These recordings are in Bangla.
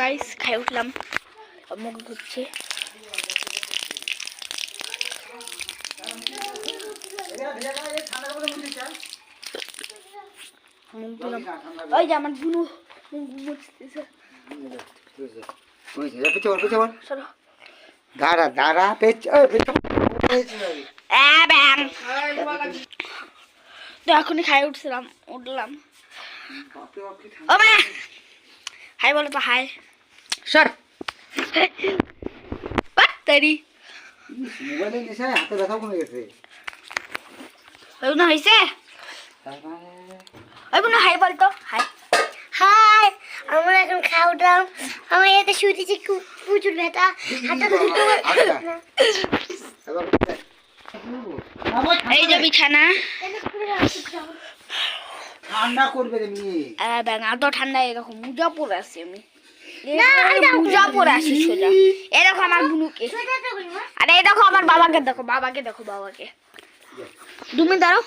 গাইস খাই উঠলাম, মুখ ঘুরছে। ওই যে আমার বুনু মুছতেছে। দাঁড়া দাঁড়া তো এখনই খাই উঠলাম। ও মা হাই বলো তো, হাই সর তারি মোবাইলে নিছে হাতে ব্যথা কমে গেছে। ওই না হইছে, ওই না হাই বল তো, হাই হাই। আমরা এখন খাই উঠলাম, আমার এতে শুতেছি প্রচুর ব্যথা, হাতটা দুটো। এই যে বিছানা ঠান্ডা করবে রে মেয়ে। ব্যাঙা তো ঠান্ডা, এরকম মোজা পরে আছি আমি, মোজা পরে আসি সোজা। এই দেখো আমার বুনুকে, আরে এই দেখো আমার বাবাকে, দেখো বাবাকে, দেখো বাবাকে। তুমি দাঁড়াও,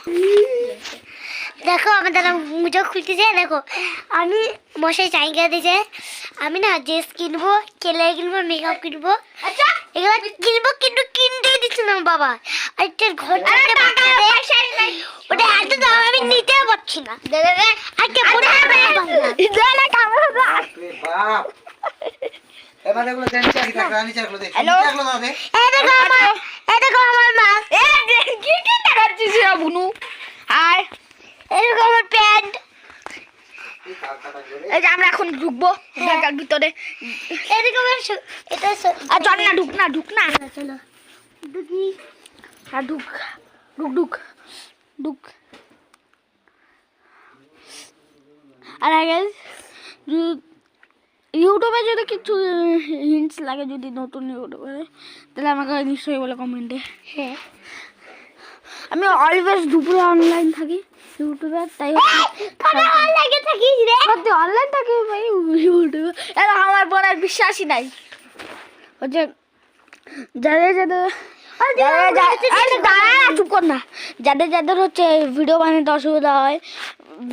দেখো আমার দাদা মোজা খুলতেছে। দেখো আমি মশাই চাইগা দিয়েছে, আমি না ড্রেস কিনবো, কেলে কিনবো, মেকআপ কিনবো, এগুলো কিনবো, কিন্তু কিনতেই দিচ্ছে না বাবা। আর ঘর ওটা হাতে দাও, আমি নিতে পারছি না। বুনু আর এরকম আমার প্যান্ট। এই যে আমরা এখন ঢুকবো ঢাকার ভিতরে। এরকম এটা চল না, ঢুক না চলো ঢুকি। হ্যাঁ ঢুক ঢুক ঢুক ঢুক। আর আগে ইউটিউবে যদি কিছু হিন্টস লাগে, যদি নতুন ইউটিউবে, তাহলে আমাকে নিশ্চয়ই বলে কমেন্টে। হ্যাঁ আমি অলওয়েজ দুপুরে অনলাইন থাকি ইউটিউবে, তাই অনলাইনে থাকি রে, সত্যি অনলাইন থাকি ভাই ইউটিউবে। এরা আমার বোন আর বিশ্বাসই নাই হচ্ছে চুপ কর না, যাদের হচ্ছে ভিডিও বানাতে অসুবিধা হয়,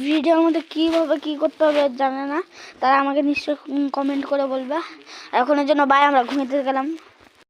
ভিডিওর মধ্যে কীভাবে কী করতে হবে জানে না, তারা আমাকে নিশ্চয়ই কমেন্ট করে বলবে। এখনের জন্য বাই, আমরা ঘুমিয়ে গেলাম।